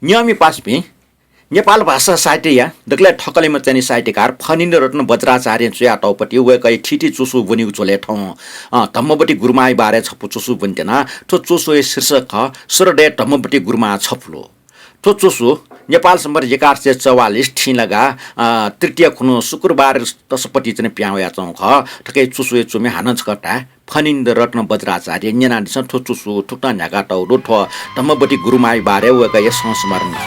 नियमी पासपि नेपाल भाषा साहित्य या दक्लै ठकलेमा चाहिँ साहित्यकार फनिन्द्र रत्न बज्राचार्य चुया टाउपट्टि वेकै ठिठी चुसु बनिउ चोले ठाउँ धम्मबटी गुरुमाई बारे छपु चुसु बन्तेना ठो चुसु शीर्षक सुरडे धम्मबटी गुरुमा छपलो ठो चुसु नेपाल सम्बर 1144 ठिलगा तृतीय खुनु शुक्रबार तसपट्टि चाहिँ प्याउया चौँ ख ठकै चुसु चुमे हानच कटा फनिन्द्र रत्न बज्राचार्य न्यानादिस ठो चुसु ठुक्ता न्यागा टाउलो ठो धम्मबटी गुरुमाई बारे वेकै यस संस्मरण छ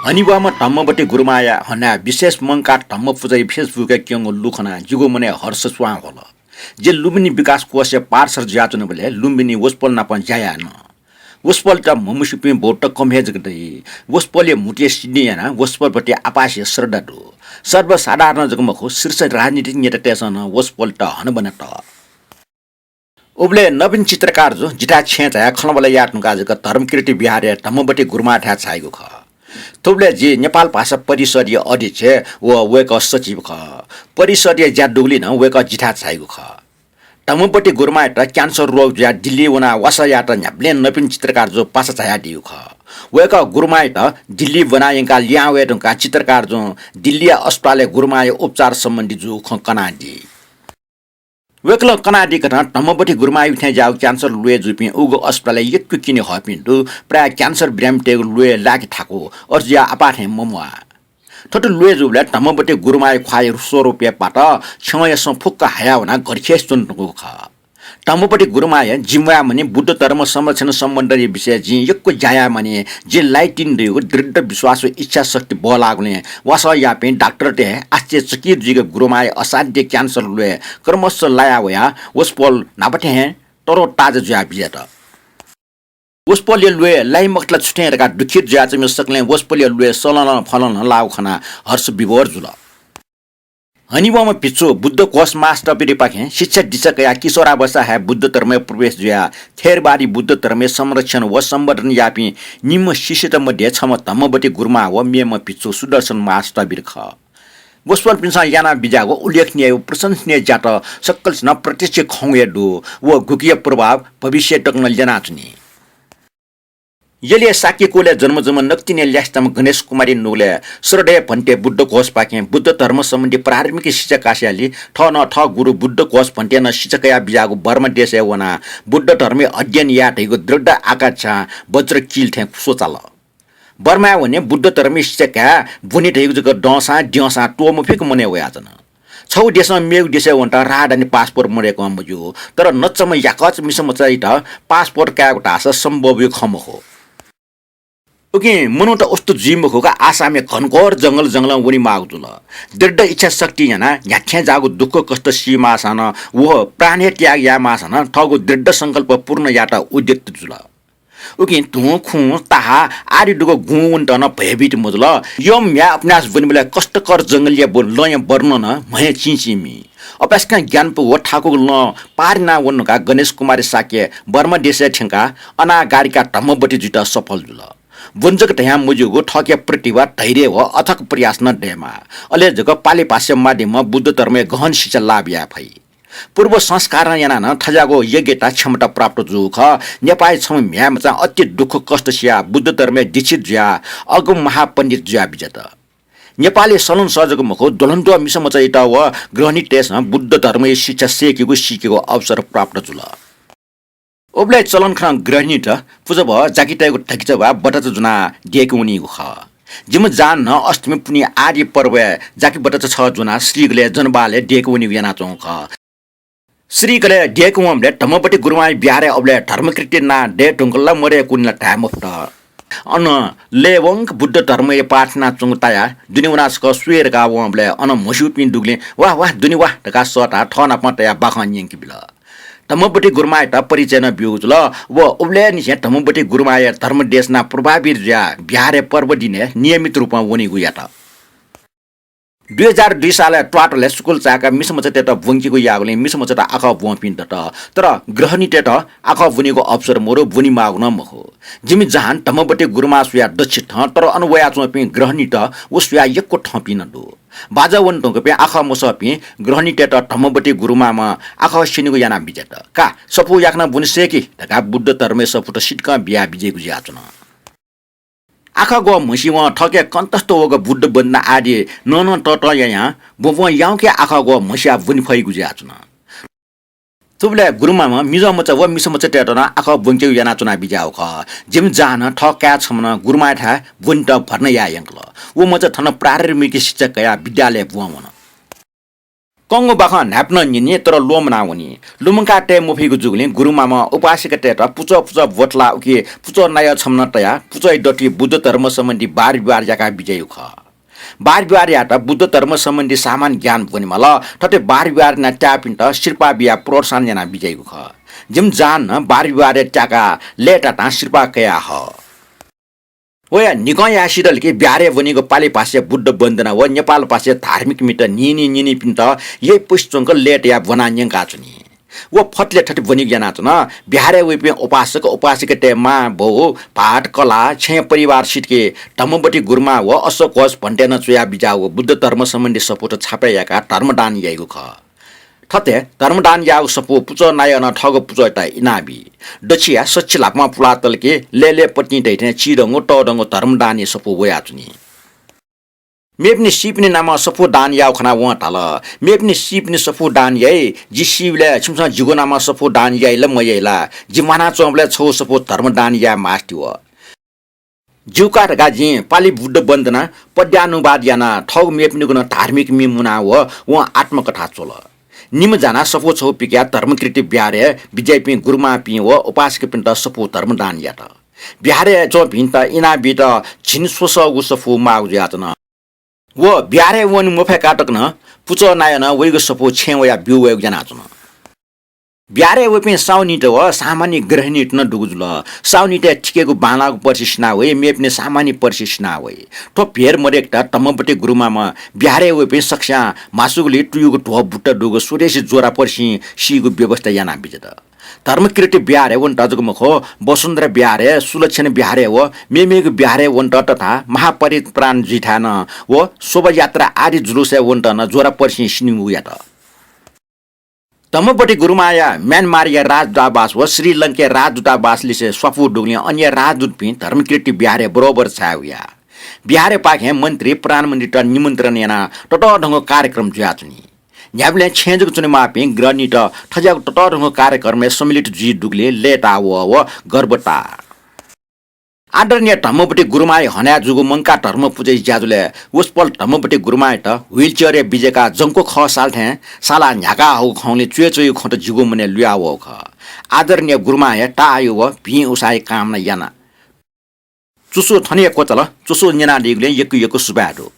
हनिबामा धम्मबटी गुरुमाया हना विशेष मंका धम्म पुजै फेसबुक क्यङ लुखना जुगो मने हर्ष स्वा होला जे लुम्बिनी विकास कोष पार्सर ज्याचन बले लुम्बिनी वस्पल नापन जाया न वस्पल त ममुसिपि बोट कमहेज गदै वस्पलले मुटे सिडियाना वस्पलपट्टि आपासे श्रद्धाडु सर्वसाधारण जगमखो शीर्ष राजनीतिक नेतासन वस्पल त हन बनत उबले नवीन चित्रकार जो जिटा छेचा खलबले याट्नुका जक धर्मकीर्ति बिहार धम्मबटी गुरुमा ठा छाइगो ख थुप्ले जी नेपाल भाषा परिषदीय अध्यक्ष व वेक सचिव ख परिषदीय ज्या डुगली न वेक जिठा छाइगो ख धम्मबटी गुरुमा त क्यान्सर रोग ज्या दिल्ली वना वासा या त न्याब्ले नवीन चित्रकार जो पासा छाया दिउ ख वेक गुरुमा त दिल्ली बनाएका ल्यावे ढंका चित्रकार जो दिल्ली अस्पतालले गुरुमा उपचार सम्बन्धी जो कना दि वेकल कनाडी कथा धम्मबटी गुरुमा उठे जाउ क्यान्सर लुए जुपि उगो अस्पतालले यक्कु किने हपिन्टु प्राय क्यान्सर ब्रामटे लुए लागी ठाको अर्जिया आपाथे ममुआ ठटु लुए जुबले धम्मबटी गुरुमा खुवाइ 100 रुपैयाँ पाट छयस फुक्क हाया हुना गरखेस तुनको ख धम्मबटी गुरुमा जिम्वा मने बुद्ध धर्म संरक्षण सम्बन्धी विषय जि यक्को जाया मने जे लाइटिन दियो दृढ विश्वास इच्छा शक्ति बलाग्ने वासा यापे डाक्टर ते आश्चर्य चकित जिग गुरुमा असाध्य क्यान्सर लुए कर्मश लाया वया वस्पल नापटे हे तरो ताज ज्या बिजत वस्पल लुए लाई मकला छुटेरका दुखित ज्या चाहिँ सकले वस्पल लुए सलन फलन लाउ खना हर्ष विभोर जुल हनिबामा पिछु बुद्ध कोष मास्टर पिरिपाखे शिक्षा दिशक या किशोरावस्था है बुद्ध धर्म प्रवेश जुया थेरबारी बुद्ध धर्म संरक्षण व संवर्धन यापि निम्न शिष्यत मध्ये छम धम्मबटी गुरुमा व मेम पिछु सुदर्शन मास्टर बिरख वस्पल पिन्सा याना बिजाको उल्लेखनीय प्रशंसनीय जात सक्कल न प्रत्यक्ष खौये दु व गुकीय प्रभाव भविष्य टक्न जना चुनी यले साक्यकोले जन्म नक्तिने ल्यास्तम गणेश कुमारी नोले श्रद्धेय भन्टे बुद्ध कोष पाके बुद्ध धर्म सम्बन्धी प्रारम्भिक शिक्षा कास्याली ठ गुरु बुद्ध कोष भन्टे न शिक्षकया बिजाको बर्मा देश वना बुद्ध धर्म अध्ययन या ठैको दृढ आकांक्षा वज्र किल थे सोचाल बर्मा वने बुद्ध धर्म शिक्षका बुनि ठैको जक डसा ड्यसा टोमफिक मने वयाजन छौ देशमा मेउ देश वन्टा राडानी पासपोर्ट मरेको मजु तर नचम याकच मिसम चाहिँ पासपोर्ट कागटा सम्भव खम हो ओके मनु त अस्तो जिम खोका आसामे घनघोर जंगल वनी मागुल दृढ इच्छा शक्ति याना याख्या जागो दुःख कष्ट सीमा सान वो प्राण त्याग या मासन ठगो दृढ संकल्प पूर्ण याटा उद्यत जुल ओके तु खु ताहा आरि दुगो गुण त न भयभीत मुजुल यम या अपनास बनिबला कष्टकर जंगलिया बोल लय वर्णन महे चिचिमी अपासका ज्ञान पो ठाको न पारिना वनका गणेश कुमारी साक्य बर्मा देश ठेंका अनागारिका धम्मबटी जुटा सफल जुल वञ्जक त्यहाँ मुजुगो ठक्या प्रतिभा धैर्य व अथक प्रयास न डेमा अले जग पाली भाषा माध्यममा बुद्ध धर्म गहन शिक्षा लाभ या भई पूर्व संस्कार याना न ठजागो योग्यता क्षमता प्राप्त जुख नेपाल छम म्याम चा अति दुःख कष्ट सिया बुद्ध धर्म दीक्षित ज्या अगम महापण्डित ज्या बिजत नेपाली सलन सजको मखो दोलन्तो मिसम चैता व ग्रहणी टेस बुद्ध धर्म शिक्षा सिकेको अवसर प्राप्त जुल ओब्ले चलन खन ग्रहणी त पुजब जाकिटाको ठकिच वा बटच जुना दिएको उनी ख जिम जान न अष्टमी पुनि आदि पर्व जाकी बटच छ जुना श्रीगले जनबाले दिएको उनी याना चौ ख श्रीगले दिएको हमले धम्मबटी गुरुमा बिहारे ओब्ले धर्मकृत्य ना दे ढुंगला मरे कुनला टाइम अफ त अन लेवंग बुद्ध धर्म पाठना चुङताया दुनिउनास क सुएर गा वमले अन मसुपिन दुगले वाह दुनि वाह तका सटा ठना पटया बाखन यंकी बिल धम्मबटी गुरुमा त परिचय न बिउजुल व उब्ले निसे धम्मबटी गुरुमा धर्म देशना प्रभावी ज्या बिहारे पर्व दिने नियमित रूपमा वनी गुयाटा 2002 साल ट्वाटले स्कुल चाका मिसमच तेत वंकीको यागले मिसमच त आखा वपिन त तर ग्रहणी तेत आखा बुनीको अवसर मोरो बुनी माग्न मखो जिमि जहान धम्मबटी गुरुमा सुया दक्षिण तर अनवया चोपि ग्रहणी त उसया यक्को ठपिन दो बाजा वन टोंग पे आखा मोसपि ग्रहणी टेट धम्मबटी गुरुमामा आखा सिनिगु याना बिजेट का सपु याकना बुनिसे कि तका बुद्ध धर्मे सपुट सिटका बिया बिजेगु ज्याचन आखा गो मसिवा ठके कन्तस्तो वग बुद्ध बन्ना आदि नन टट या बोबो याउ के आखा गो मसिया बुनि फैगु ज्याचन तुबले गुरुमामा मिजो मच व मिसो मच टेटना आखा बुन्के याना चुना बिजाउ ख जिम जान ठक्या छमना गुरुमा था बुन्ट भर्न या यंकल वो मच थन प्रारम्भिक शिक्षक या विद्यालय बुवन कंगो बाख न्याप्न निने तर लोम नाउनी लुमका टे मुफिगु जुगले गुरुमामा उपासिक टेट पुच पुच वटला उके पुच नाय छमना तया पुच डटी बुद्ध धर्म सम्बन्धी बार बार जाका बिजयु ख बार बिहार यात बुद्ध धर्म सम्बन्धी सामान ज्ञान बनिमल ठटे बार बिहार न ट्यापिन्ट शिर्पा बिया प्रोत्साहन जना बिजयको ख जिम जान बार बिहार ट्याका लेटा ता शिर्पा कया ह ओया निगया सिडल के ब्यारे बनेको पाले पासे बुद्ध बन्दना व नेपाल पासे धार्मिक मिट निनी पिन्ट यही पुष्चंक लेट या बनान्यं काचुनी वो फटले ठट बनिक जना छ न बिहारे वेपे उपासक उपासिक टेमा बो पाठ कला छे परिवार सिटके धम्मबटी गुरुमा व अशोकस भन्टेन चुया बिजाउ बुद्ध धर्म सम्बन्धी सपोट छापेयाका धर्मदान याइगु ख ठते धर्मदान याउ सपो पुच नायन ठग पुचटा इनाबी दछिया सच्च लापमा पुलातल के लेले पत्नी दैथे चिरंगो टडंगो धर्मदान सपो वयाचुनी मेपनी सिपनी नाम सफो दान याउ खना व टाल मेपनी सिपनी सफो दान याइ जिसिबले छिमसा जिगो नाम सफो दान याइ ल मयैला जिमाना चोमले छौ सफो धर्म दान या मास्टिव जुका ढका जि पाली बुद्ध बन्दना पद्यानुवाद याना ठग मेपनी गुन धार्मिक मिमुना व आत्मकथा चोल निम जाना सफो छौ पिक्या धर्मकृति ब्यारे विजयपि गुरुमा पि व उपासक पिन्ट सफो धर्म दान यात ब्यारे चो भिन्त इना बिट छिन सोस उ सफो माउ यातना वो ब्यारे वन मुफे काटक न पुचो नायन वैगो सपो छेवया बिउ वैग जना चुन ब्यारे वपे साउनिट व सामान्य ग्रहणिट न डुगुजुल साउनिट ठिकेको बाणाको पर्सिसना वे मेपने सामान्य पर्सिसना वे ठो फेर मरेकटा तम्मबटे गुरुमामा ब्यारे वपे सक्सा मासुगले टुयुको ठो बुट्टा डुगो सुरेश जोरा पर्सि सिगो व्यवस्था याना बिजत धर्मकृति ब्यारे वन टजको मखो वसुन्धरा ब्यारे सुलक्षण ब्यारे व मेमेगु ब्यारे वन तथा महापरित्राण जिठान व शोभायात्रा आदि जुलुस वन न जोरा पर्सि सिनिमु यात तम्मबटी गुरुमाया म्यानमारिया राजदूतावास व श्रीलङ्का राजदूतावासले से स्वफु डुग्ने अन्य राजदूत पनि धर्मकृति ब्यारे बरोबर छाउया ब्यारे पाखे मन्त्री प्रधानमन्त्री त निमन्त्रण याना टट ढंगो कार्यक्रम ज्याचुनी न्याबले छेजको चुने मापि ग्रनी त ठज्याको टट ढंगो कार्यक्रमले सम्मिलित जी डुग्ले लेटा व गर्बटा आदरणीय धम्मबटी गुरुमाई हन्या जुगु मंका धर्म पूजै ज्याजुले उसपल धम्मबटी गुरुमाई त व्हीलचेयर बिजेका जंको ख साल थे साला न्याका हौ खौले चुए खट जुगु मने लुया व ख आदरणीय गुरुमाई टायो व भि उसाई काम न याना चुसु थने कोचल चुसु न्याना दिगले यकु सुबाडो